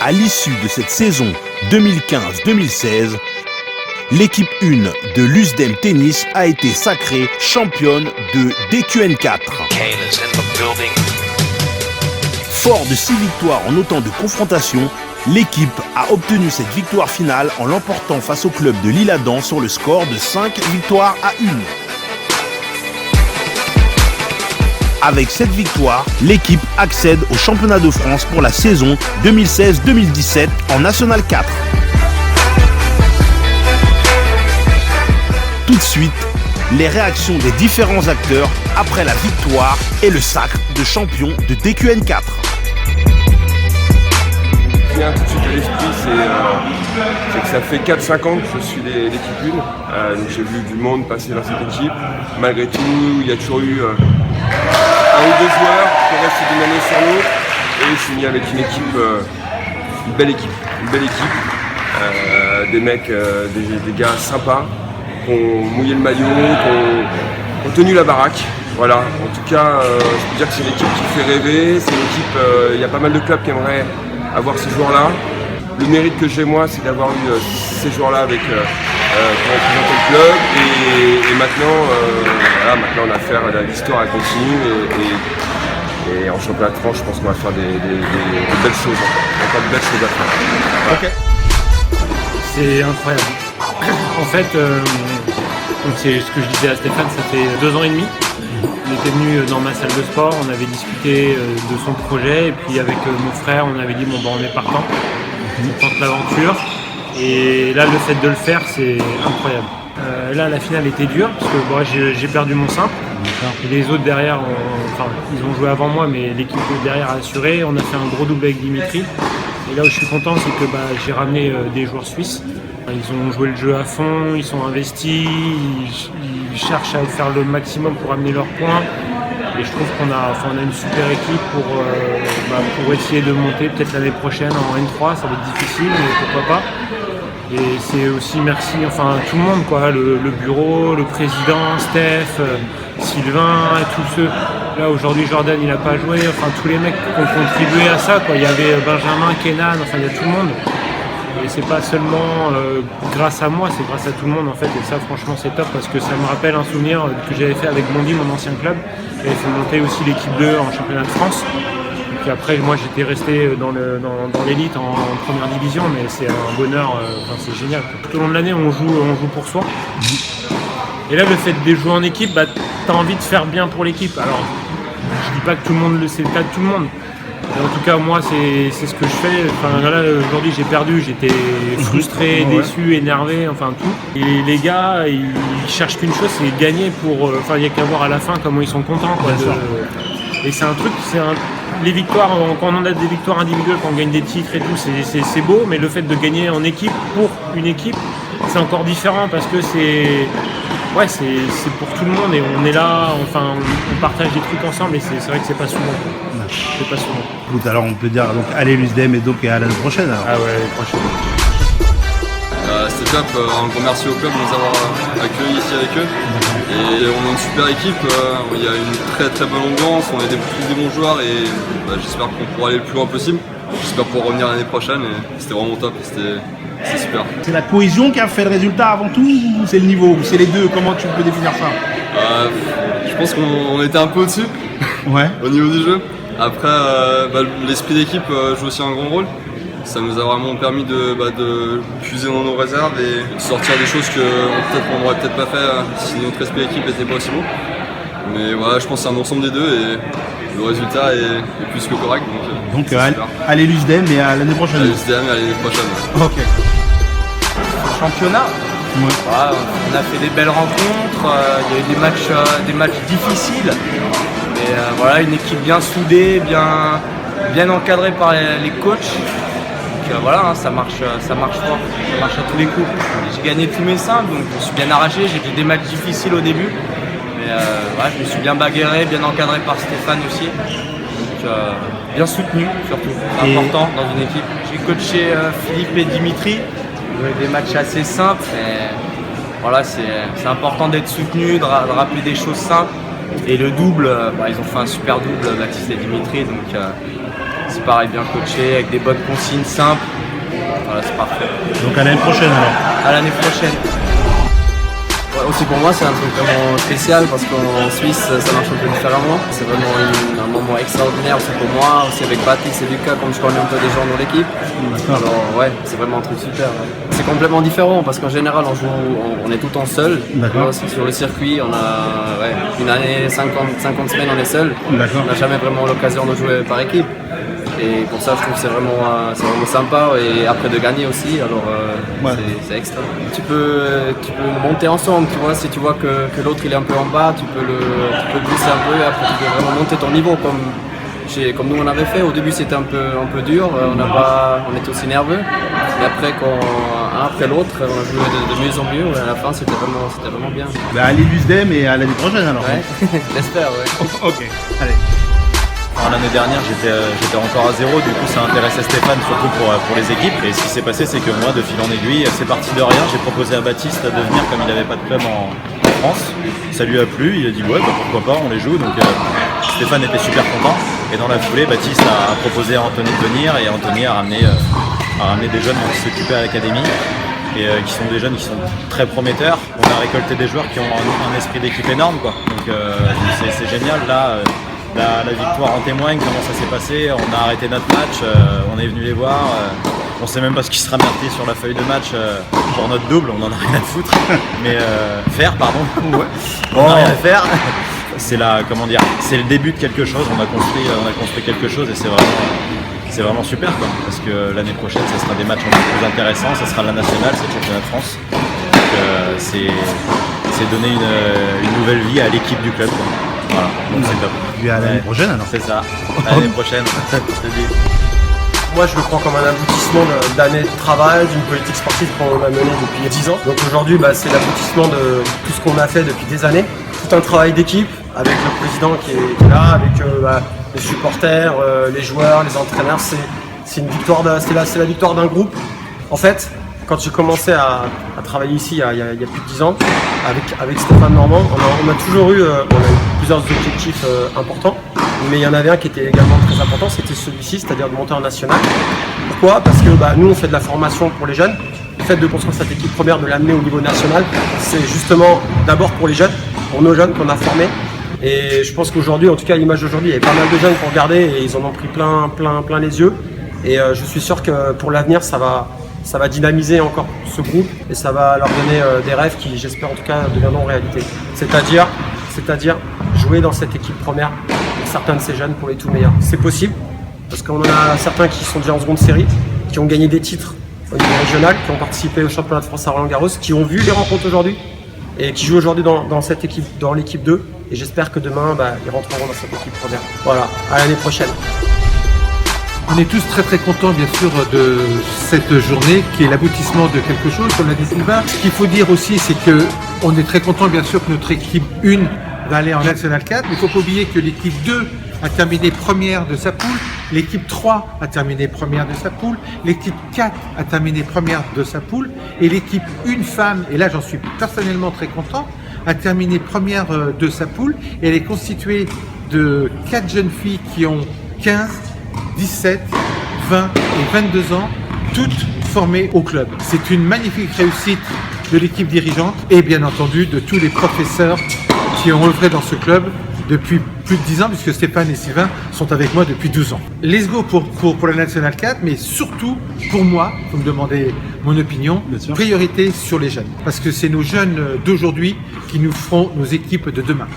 À l'issue de cette saison 2015-2016, l'équipe 1 de l'USDEM Tennis a été sacrée championne de DQN4. Fort de 6 victoires en autant de confrontations, l'équipe a obtenu cette victoire finale en l'emportant face au club de l'Isle-Adam sur le score de 5 victoires à 1. Avec cette victoire, l'équipe accède au championnat de France pour la saison 2016-2017 en National 4. Tout de suite, les réactions des différents acteurs après la victoire et le sacre de champion de DQN4. Ce qui vient tout de suite à l'esprit, c'est que ça fait 4-5 ans que je suis l'équipe 1. Donc j'ai vu du monde passer dans cette équipe. Malgré tout, il y a toujours eu un ou deux joueurs qui restent d'une année sur l'autre. Et je suis mis avec une équipe, une belle équipe. Des mecs, des gars sympas, qui ont mouillé le maillot, qui ont tenu la baraque. Voilà, en tout cas, je peux dire que c'est une équipe qui fait rêver. C'est une équipe, il y a pas mal de clubs qui aimeraient avoir ces joueurs-là. Le mérite que j'ai moi, c'est d'avoir eu ces joueurs-là avec pour représenter le club. Et maintenant, maintenant l'affaire, l'histoire elle continue et en championnat de France, je pense qu'on va faire des belles choses. Encore de belles choses à faire. Voilà. Okay. C'est incroyable. En fait, donc c'est ce que je disais à Stéphane, ça fait 2 ans et demi. Il était venu dans ma salle de sport, on avait discuté de son projet et puis avec mon frère on avait dit bon on est partant, on tente l'aventure et là le fait de le faire c'est incroyable. Là la finale était dure parce que moi j'ai perdu mon simple et les autres derrière ils ont joué avant moi mais l'équipe derrière a assuré, on a fait un gros double avec Dimitri et là où je suis content c'est que j'ai ramené des joueurs suisses. Ils ont joué le jeu à fond, ils sont investis, ils cherchent à faire le maximum pour amener leurs points. Et je trouve qu'on a une super équipe pour essayer de monter peut-être l'année prochaine en N3, ça va être difficile, mais pourquoi pas. Et c'est aussi merci tout le monde, quoi, le bureau, le président, Steph, Sylvain et tous ceux. Là aujourd'hui Jordan il n'a pas joué, tous les mecs qui ont contribué à ça, quoi. Il y avait Benjamin, Kenan, il y a tout le monde. Et c'est pas seulement grâce à moi, c'est grâce à tout le monde en fait. Et ça franchement c'est top parce que ça me rappelle un souvenir que j'avais fait avec Bondy, mon ancien club. J'avais fait monter aussi l'équipe 2 en championnat de France. Et puis après moi j'étais resté dans l'élite en première division, mais c'est un bonheur, c'est génial. Tout au long de l'année on joue pour soi. Et là le fait de jouer en équipe, t'as envie de faire bien pour l'équipe. Alors je dis pas que tout le monde c'est le cas de tout le monde. En tout cas, moi, c'est ce que je fais. Là, aujourd'hui, j'ai perdu, j'étais frustré, déçu, énervé, tout. Et les gars, ils cherchent qu'une chose, c'est gagner pour. Il n'y a qu'à voir à la fin comment ils sont contents, quoi. Et c'est un truc, les victoires, quand on a des victoires individuelles, quand on gagne des titres et tout, c'est beau, mais le fait de gagner en équipe pour une équipe, c'est encore différent parce que c'est pour tout le monde et on est là, on partage des trucs ensemble et c'est vrai que c'est pas souvent. C'est pas souvent. Écoute, alors on peut dire donc allez l'USDEM et donc à l'année prochaine alors. Ah ouais, l'année prochaine. C'était top, un grand merci au club de nous avoir accueillis ici avec eux. Et on a une super équipe, il y a une très très bonne ambiance, on est tous des bons joueurs et j'espère qu'on pourra aller le plus loin possible. J'espère pouvoir revenir l'année prochaine et c'était vraiment top, c'est super. C'est la cohésion qui a fait le résultat avant tout ou c'est le niveau ou c'est les deux? Comment tu peux définir ça? Je pense qu'on était un peu au-dessus au niveau du jeu. Après, l'esprit d'équipe joue aussi un grand rôle. Ça nous a vraiment permis de puiser dans nos réserves et de sortir des choses qu'on n'aurait peut-être pas fait si notre esprit d'équipe n'était pas aussi bon. Mais voilà, je pense que c'est un ensemble des deux et le résultat est plus que correct. Donc allez l'USDEM et à l'année prochaine. Allez l'USDEM et à l'année prochaine. Ok. Championnat. On a fait des belles rencontres, il y a eu des matchs difficiles. Et une équipe bien soudée, bien encadrée par les coachs. Donc ça marche fort, ça marche à tous les coups. J'ai gagné tous mes simples, donc je me suis bien arraché, j'ai fait des matchs difficiles au début. Mais je me suis bien bagarré, bien encadré par Stéphane aussi. Donc bien soutenu surtout, c'est important dans une équipe. J'ai coaché Philippe et Dimitri, des matchs assez simples. C'est important d'être soutenu, de rappeler des choses simples. Et le double, ils ont fait un super double, Baptiste et Dimitri, donc c'est pareil, bien coaché, avec des bonnes consignes simples. Voilà, c'est parfait. Donc à l'année prochaine alors. À l'année prochaine. Ouais, aussi pour moi, c'est un truc vraiment spécial parce qu'en Suisse, ça marche un peu différemment. C'est vraiment un moment extraordinaire aussi pour moi, aussi avec Baptiste et Lucas, comme je connais un peu des gens dans l'équipe. Alors ouais, c'est vraiment un truc super. Ouais. C'est complètement différent parce qu'en général, on est tout le temps seul. Sur le circuit, on a une année, 50 semaines, on est seul. On n'a jamais vraiment l'occasion de jouer par équipe. Et pour ça, je trouve que c'est vraiment sympa et après de gagner aussi, alors c'est extra. Tu peux monter ensemble, tu vois, si tu vois que l'autre il est un peu en bas, tu peux glisser un peu et après tu peux vraiment monter ton niveau comme nous on avait fait. Au début c'était un peu dur, on était aussi nerveux, mais après un après l'autre, on a joué de mieux en mieux et à la fin c'était vraiment bien. Bah, allez l'USDM et à l'année prochaine alors. Ouais, j'espère, ouais. Ok, allez. L'année dernière, j'étais encore à zéro, du coup ça intéressait Stéphane surtout pour les équipes. Et ce qui s'est passé, c'est que moi, de fil en aiguille, c'est parti de rien. J'ai proposé à Baptiste de venir comme il n'avait pas de club en France. Ça lui a plu, il a dit ouais, bah, pourquoi pas, on les joue. Donc Stéphane était super content. Et dans la foulée, Baptiste a proposé à Anthony de venir et Anthony a ramené des jeunes qui s'occupaient à l'académie. Et qui sont des jeunes qui sont très prometteurs. On a récolté des joueurs qui ont un esprit d'équipe énorme, quoi. Donc c'est génial là. La victoire en témoigne, comment ça s'est passé. On a arrêté notre match, on est venu les voir. On sait même pas ce qui sera marqué sur la feuille de match pour notre double, on en a rien à foutre. Mais on n'a rien à faire. C'est le début de quelque chose. On a construit quelque chose et c'est vraiment super, quoi. Parce que l'année prochaine, ça sera des matchs encore plus intéressants. Ça sera la nationale, c'est le championnat de France. Donc c'est donner une nouvelle vie à l'équipe du club, quoi. Voilà, donc c'est top. Et à l'année prochaine alors. C'est ça, à l'année prochaine. Moi je le prends comme un aboutissement d'années de travail, d'une politique sportive qu'on a menée depuis 10 ans. Donc aujourd'hui c'est l'aboutissement de tout ce qu'on a fait depuis des années. Tout un travail d'équipe avec le président qui est là, avec les supporters, les joueurs, les entraîneurs. C'est la victoire d'un groupe. En fait, quand j'ai commencé à travailler ici il y a plus de 10 ans, avec Stéphane Normand, on a toujours eu plusieurs objectifs importants, mais il y en avait un qui était également très important, c'était celui-ci, c'est-à-dire de monter en national. Pourquoi ? Parce que nous on fait de la formation pour les jeunes. Le fait de construire cette équipe première, de l'amener au niveau national, c'est justement d'abord pour les jeunes, pour nos jeunes qu'on a formés. Et je pense qu'aujourd'hui, en tout cas à l'image d'aujourd'hui, il y avait pas mal de jeunes qui ont regardé et ils en ont pris plein les yeux. Et je suis sûr que pour l'avenir, ça va dynamiser encore ce groupe et ça va leur donner des rêves qui, j'espère en tout cas, deviendront réalité. C'est-à-dire jouer dans cette équipe première pour certains de ces jeunes, pour les tout meilleurs. C'est possible, parce qu'on en a certains qui sont déjà en seconde série, qui ont gagné des titres au niveau régional, qui ont participé au championnat de France à Roland-Garros, qui ont vu les rencontres aujourd'hui et qui jouent aujourd'hui dans cette équipe, dans l'équipe 2. Et j'espère que demain, ils rentreront dans cette équipe première. Voilà, à l'année prochaine. On est tous très contents bien sûr de cette journée qui est l'aboutissement de quelque chose, comme l'a dit Sylvain. Ce qu'il faut dire aussi, c'est qu'on est très content bien sûr que notre équipe 1 va aller en National 4, mais il ne faut pas oublier que l'équipe 2 a terminé première de sa poule, l'équipe 3 a terminé première de sa poule, l'équipe 4 a terminé première de sa poule, et l'équipe 1 femme, et là j'en suis personnellement très content, a terminé première de sa poule, et elle est constituée de 4 jeunes filles qui ont 15, 17, 20 et 22 ans, toutes formées au club. C'est une magnifique réussite de l'équipe dirigeante et bien entendu de tous les professeurs qui ont œuvré dans ce club depuis plus de 10 ans, puisque Stéphane et Sylvain sont avec moi depuis 12 ans. Let's go pour la National 4, mais surtout pour moi, vous me demandez mon opinion, priorité sur les jeunes. Parce que c'est nos jeunes d'aujourd'hui qui nous feront nos équipes de demain.